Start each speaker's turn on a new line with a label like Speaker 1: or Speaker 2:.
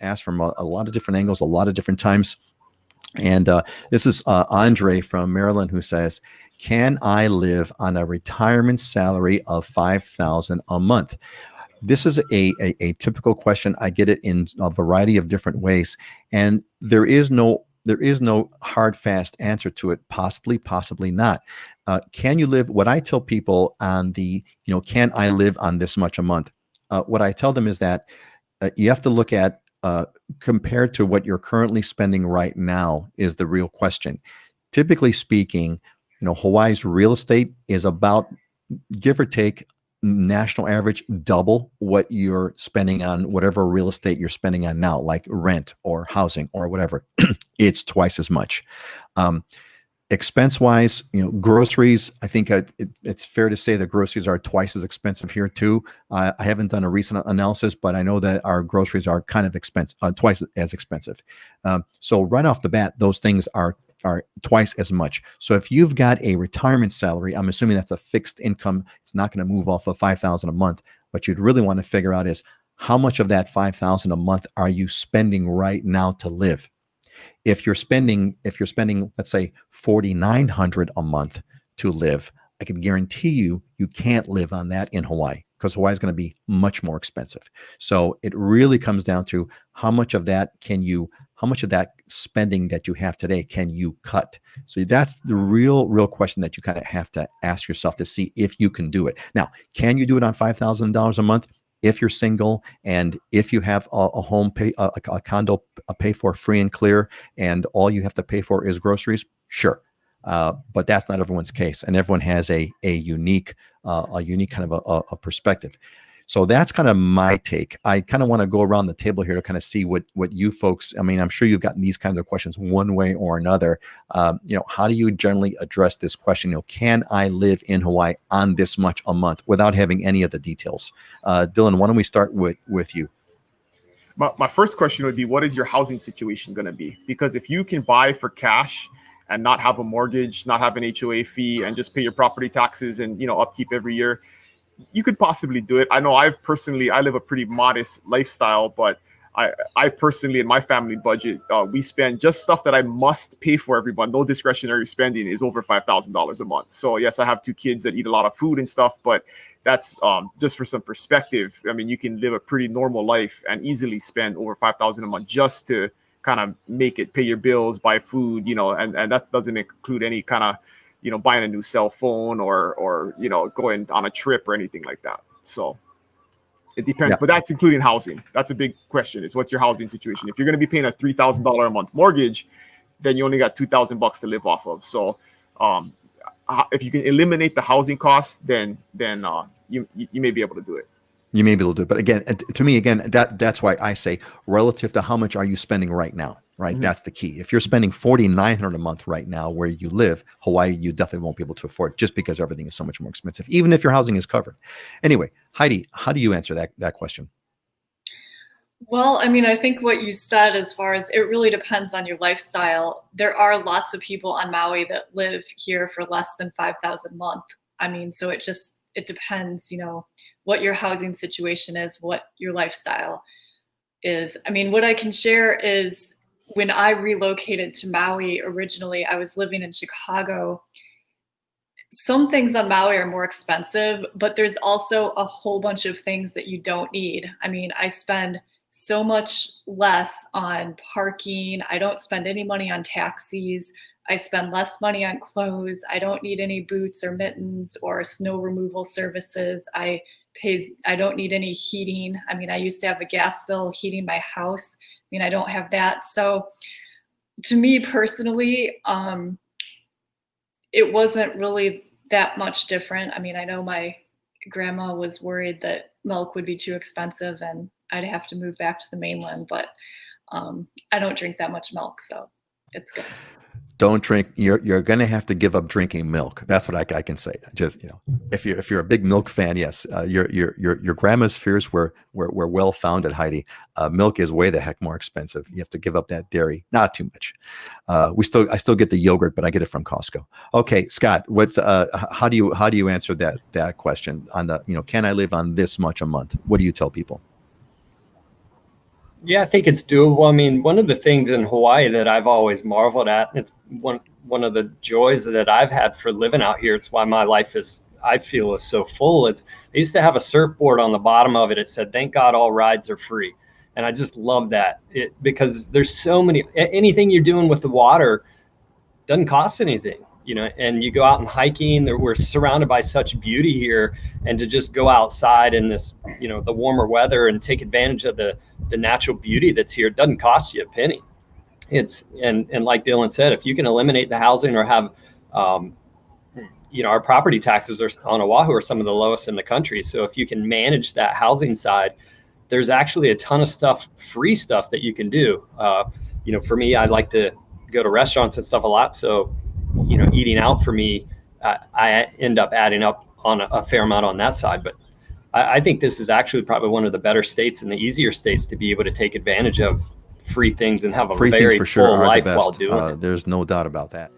Speaker 1: asked from a lot of different angles, a lot of different times. And this is Andre from Maryland who says, can I live on a retirement salary of $5,000 a month? This is a typical question. I get it in a variety of different ways. And there is no hard, fast answer to it. Possibly, possibly not. Can you live? What I tell people on the, can I live on this much a month? What I tell them is that you have to look at compared to what you're currently spending right now is the real question. Typically speaking, Hawaii's real estate is about, give or take, national average double what you're spending on whatever real estate you're spending on now, like rent or housing or whatever. It's twice as much. Expense wise, groceries, I think it's fair to say that groceries are twice as expensive here too. I haven't done a recent analysis, but I know that our groceries are kind of expensive, twice as expensive. So right off the bat, those things are twice as much. So if you've got a retirement salary, I'm assuming that's a fixed income. It's not going to move off of $5,000 a month. What you'd really want to figure out is how much of that $5,000 a month are you spending right now to live? If you're spending, let's say $4,900 a month to live, I can guarantee you can't live on that in Hawaii, because Hawaii is going to be much more expensive. So it really comes down to how much of that spending that you have today can you cut? So that's the real question that you kind of have to ask yourself to see if you can do it. Now, can you do it on $5,000 a month? If you're single and if you have a home a condo pay for free and clear, and all you have to pay for is groceries, sure. But that's not everyone's case, and everyone has a unique kind of a perspective. So that's kind of my take. I kind of want to go around the table here to kind of see what you folks, I mean, I'm sure you've gotten these kinds of questions one way or another. How do you generally address this question? Can I live in Hawaii on this much a month without having any of the details? Dylan, why don't we start with you?
Speaker 2: My first question would be, what is your housing situation going to be? Because if you can buy for cash and not have a mortgage, not have an HOA fee, and just pay your property taxes and, upkeep every year, you could possibly do it. I know I live a pretty modest lifestyle, but I personally, in my family budget, we spend just stuff that I must pay for every month. No discretionary spending is over $5,000 a month. So yes, I have two kids that eat a lot of food and stuff, but that's just for some perspective. I mean, you can live a pretty normal life and easily spend over $5,000 a month just to kind of make it, pay your bills, buy food, and that doesn't include any kind of, buying a new cell phone or going on a trip or anything like that. So it depends, yeah. But that's including housing. That's a big question, is what's your housing situation? If you're going to be paying a $3,000 a month mortgage, then you only got $2,000 to live off of. So if you can eliminate the housing costs, then you may be able to do it.
Speaker 1: You may be able to do it. But again, to me, that's why I say relative to how much are you spending right now, right? Mm-hmm. That's the key. If you're spending $4,900 a month right now where you live, Hawaii, you definitely won't be able to afford, just because everything is so much more expensive, even if your housing is covered. Anyway, Heidi, how do you answer that question?
Speaker 3: Well, I mean, I think what you said, as far as it really depends on your lifestyle. There are lots of people on Maui that live here for less than $5,000 a month. I mean, so it depends, what your housing situation is, what your lifestyle is. I mean, what I can share is when I relocated to Maui originally, I was living in Chicago. Some things on Maui are more expensive, but there's also a whole bunch of things that you don't need. I mean, I spend so much less on parking. I don't spend any money on taxis. I spend less money on clothes. I don't need any boots or mittens or snow removal services. I don't need any heating. I mean, I used to have a gas bill heating my house. I mean, I don't have that. So to me personally, it wasn't really that much different. I mean, I know my grandma was worried that milk would be too expensive and I'd have to move back to the mainland, but I don't drink that much milk, so it's good.
Speaker 1: Don't drink. You're going to have to give up drinking milk. That's what I can say. Just if you're a big milk fan, yes, your grandma's fears were well founded, Heidi. Milk is way the heck more expensive. You have to give up that dairy. Not too much. I still get the yogurt, but I get it from Costco. Okay, Scott, how do you answer that question on the can I live on this much a month? What do you tell people?
Speaker 4: Yeah, I think it's doable. I mean, one of the things in Hawaii that I've always marveled at, it's one of the joys that I've had for living out here, it's why my life is, I feel, is so full, is they used to have a surfboard on the bottom of it. It said, "Thank God all rides are free." And I just love that, because there's so many, anything you're doing with the water doesn't cost anything, you know, and you go out and hiking, we're surrounded by such beauty here, and to just go outside in this, you know, the warmer weather and take advantage of the natural beauty that's here, it doesn't cost you a penny. It's, and like Dylan said, if you can eliminate the housing or have, you know, our property taxes are on Oahu are some of the lowest in the country. So if you can manage that housing side, there's actually a ton of stuff, free stuff that you can do. You know, for me, I like to go to restaurants and stuff a lot. So, you know, eating out for me, I end up adding up on a fair amount on that side. But I think this is actually probably one of the better states and the easier states to be able to take advantage of free things and have a
Speaker 1: Free
Speaker 4: very
Speaker 1: things for sure
Speaker 4: full
Speaker 1: are
Speaker 4: life
Speaker 1: the
Speaker 4: while
Speaker 1: best.
Speaker 4: doing it.
Speaker 1: There's no doubt about that.